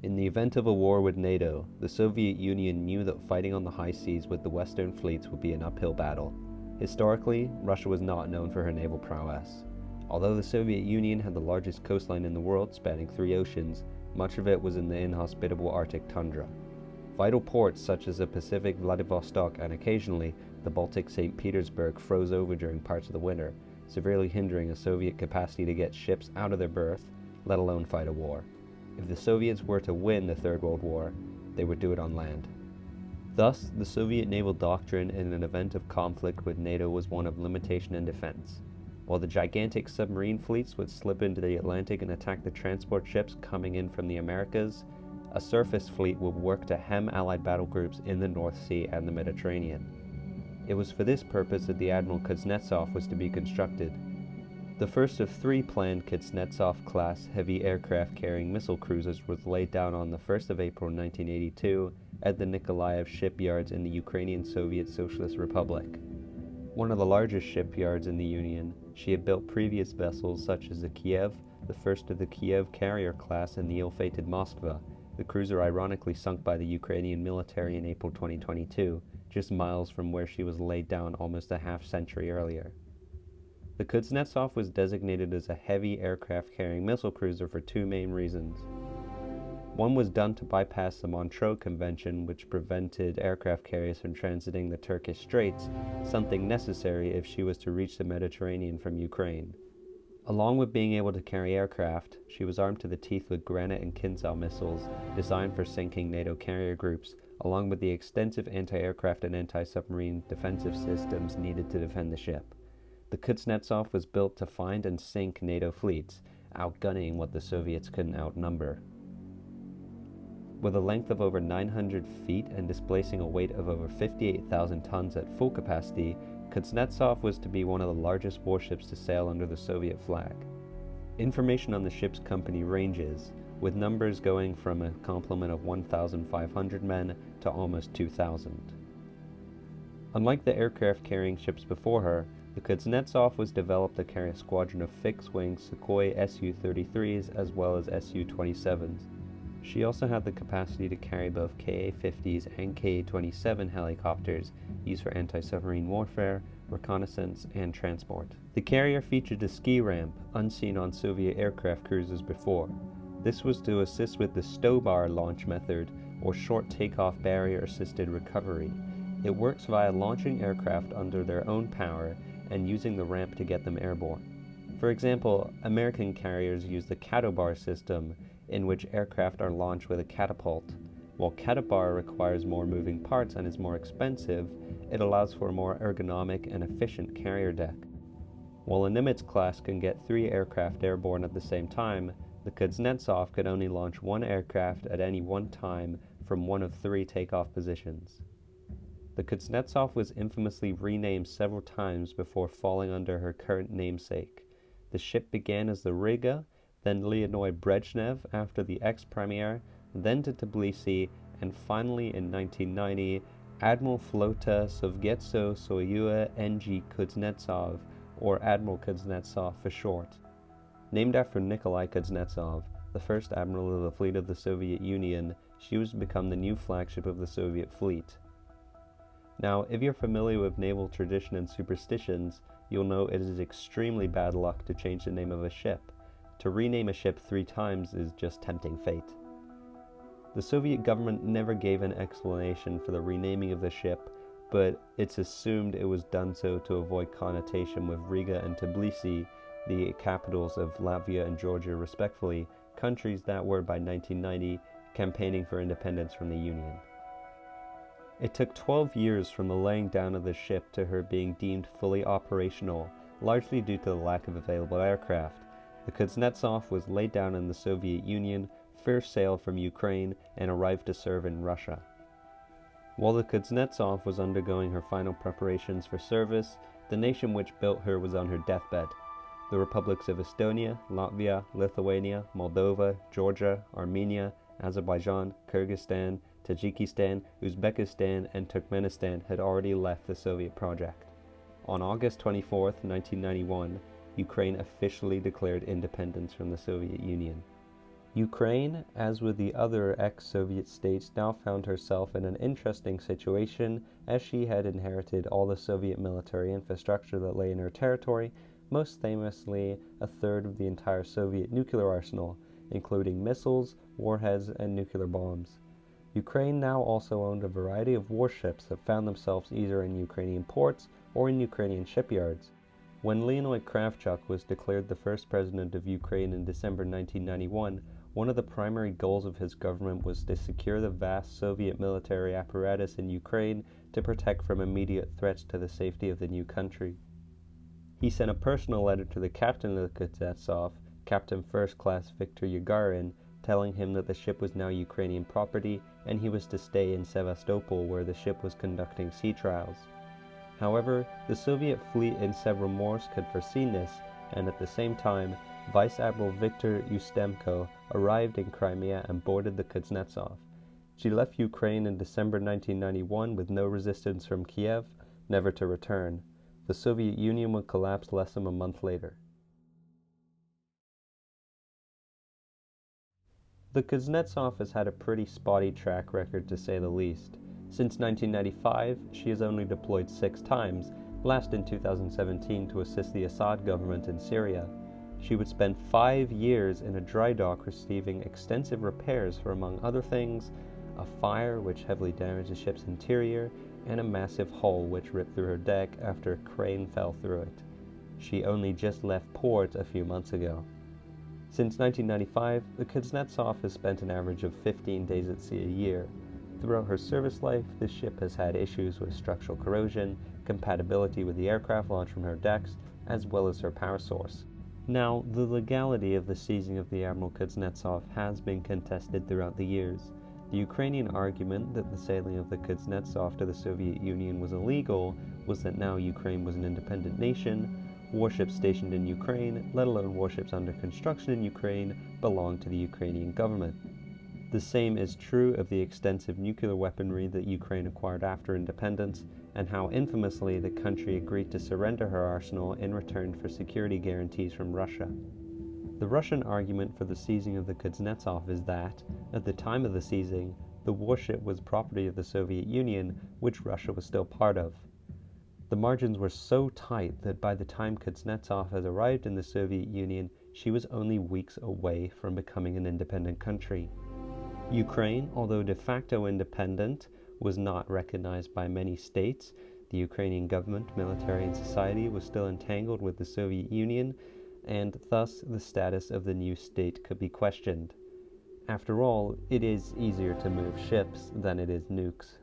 In the event of a war with NATO, the Soviet Union knew that fighting on the high seas with the Western fleets would be an uphill battle. Historically, Russia was not known for her naval prowess. Although the Soviet Union had the largest coastline in the world, spanning 3 oceans, much of it was in the inhospitable Arctic tundra. Vital ports such as the Pacific Vladivostok and occasionally the Baltic St. Petersburg froze over during parts of the winter, severely hindering a Soviet capacity to get ships out of their berth, let alone fight a war. If the Soviets were to win the Third World War, they would do it on land. Thus, the Soviet naval doctrine in an event of conflict with NATO was one of limitation and defense. While the gigantic submarine fleets would slip into the Atlantic and attack the transport ships coming in from the Americas, a surface fleet would work to hem Allied battle groups in the North Sea and the Mediterranean. It was for this purpose that the Admiral Kuznetsov was to be constructed. The first of 3 planned Kuznetsov-class heavy aircraft-carrying missile cruisers was laid down on the 1st of April 1982 at the Nikolaev shipyards in the Ukrainian Soviet Socialist Republic. One of the largest shipyards in the Union, she had built previous vessels such as the Kiev, the first of the Kiev carrier class, and the ill-fated Moskva, the cruiser ironically sunk by the Ukrainian military in April 2022, just miles from where she was laid down almost a half-century earlier. The Kuznetsov was designated as a heavy aircraft-carrying missile cruiser for 2 main reasons. One was done to bypass the Montreux Convention, which prevented aircraft carriers from transiting the Turkish Straits, something necessary if she was to reach the Mediterranean from Ukraine. Along with being able to carry aircraft, she was armed to the teeth with Granit and Kinzhal missiles designed for sinking NATO carrier groups, along with the extensive anti-aircraft and anti-submarine defensive systems needed to defend the ship. The Kuznetsov was built to find and sink NATO fleets, outgunning what the Soviets couldn't outnumber. With a length of over 900 feet and displacing a weight of over 58,000 tons at full capacity, Kuznetsov was to be one of the largest warships to sail under the Soviet flag. Information on the ship's company ranges, with numbers going from a complement of 1,500 men to almost 2,000. Unlike the aircraft-carrying ships before her, the Kuznetsov was developed to carry a squadron of fixed-wing Sukhoi Su-33s as well as Su-27s. She also had the capacity to carry both Ka-50s and Ka-27 helicopters used for anti-submarine warfare, reconnaissance, and transport. The carrier featured a ski ramp, unseen on Soviet aircraft cruisers before. This was to assist with the stow-bar launch method, or short takeoff barrier-assisted recovery. It works via launching aircraft under their own power and using the ramp to get them airborne. For example, American carriers use the Catobar system, in which aircraft are launched with a catapult. While Catobar requires more moving parts and is more expensive, it allows for a more ergonomic and efficient carrier deck. While a Nimitz class can get 3 aircraft airborne at the same time, the Kuznetsov could only launch 1 aircraft at any one time from one of 3 takeoff positions. The Kuznetsov was infamously renamed several times before falling under her current namesake. The ship began as the Riga, then Leonid Brezhnev after the ex-premier, then to Tbilisi, and finally in 1990, Admiral Flota Sovetsko Soyuz NG Kuznetsov, or Admiral Kuznetsov for short. Named after Nikolai Kuznetsov, the first admiral of the fleet of the Soviet Union, she was to become the new flagship of the Soviet fleet. Now, if you're familiar with naval tradition and superstitions, you'll know it is extremely bad luck to change the name of a ship. To rename a ship 3 times is just tempting fate. The Soviet government never gave an explanation for the renaming of the ship, but it's assumed it was done so to avoid connotation with Riga and Tbilisi, the capitals of Latvia and Georgia respectively, countries that were by 1990 campaigning for independence from the Union. It took 12 years from the laying down of the ship to her being deemed fully operational, largely due to the lack of available aircraft. The Kuznetsov was laid down in the Soviet Union, first sailed from Ukraine, and arrived to serve in Russia. While the Kuznetsov was undergoing her final preparations for service, the nation which built her was on her deathbed. The republics of Estonia, Latvia, Lithuania, Moldova, Georgia, Armenia, Azerbaijan, Kyrgyzstan, Tajikistan, Uzbekistan, and Turkmenistan had already left the Soviet project. On August 24, 1991, Ukraine officially declared independence from the Soviet Union. Ukraine, as with the other ex-Soviet states, now found herself in an interesting situation as she had inherited all the Soviet military infrastructure that lay in her territory, most famously a third of the entire Soviet nuclear arsenal, including missiles, warheads, and nuclear bombs. Ukraine now also owned a variety of warships that found themselves either in Ukrainian ports or in Ukrainian shipyards. When Leonid Kravchuk was declared the first president of Ukraine in December 1991, one of the primary goals of his government was to secure the vast Soviet military apparatus in Ukraine to protect from immediate threats to the safety of the new country. He sent a personal letter to the captain of the Kuznetsov, Captain First Class Viktor Yagarin, telling him that the ship was now Ukrainian property and he was to stay in Sevastopol where the ship was conducting sea trials. However, the Soviet fleet in Severomorsk had foreseen this, and at the same time, Vice Admiral Viktor Ustemko arrived in Crimea and boarded the Kuznetsov. She left Ukraine in December 1991 with no resistance from Kiev, never to return. The Soviet Union would collapse less than a month later. The Kuznetsov has had a pretty spotty track record, to say the least. Since 1995, she has only deployed 6 times, last in 2017 to assist the Assad government in Syria. She would spend 5 years in a dry dock receiving extensive repairs for, among other things, a fire which heavily damaged the ship's interior, and a massive hole which ripped through her deck after a crane fell through it. She only just left port a few months ago. Since 1995, the Kuznetsov has spent an average of 15 days at sea a year. Throughout her service life, the ship has had issues with structural corrosion, compatibility with the aircraft launched from her decks, as well as her power source. Now, the legality of the seizing of the Admiral Kuznetsov has been contested throughout the years. The Ukrainian argument that the sailing of the Kuznetsov to the Soviet Union was illegal was that now Ukraine was an independent nation. Warships stationed in Ukraine, let alone warships under construction in Ukraine, belonged to the Ukrainian government. The same is true of the extensive nuclear weaponry that Ukraine acquired after independence, and how infamously the country agreed to surrender her arsenal in return for security guarantees from Russia. The Russian argument for the seizing of the Kuznetsov is that, at the time of the seizing, the warship was property of the Soviet Union, which Russia was still part of. The margins were so tight that by the time Kuznetsov has arrived in the Soviet Union, she was only weeks away from becoming an independent country. Ukraine, although de facto independent, was not recognized by many states. The Ukrainian government, military, and society was still entangled with the Soviet Union, and thus the status of the new state could be questioned. After all, it is easier to move ships than it is nukes.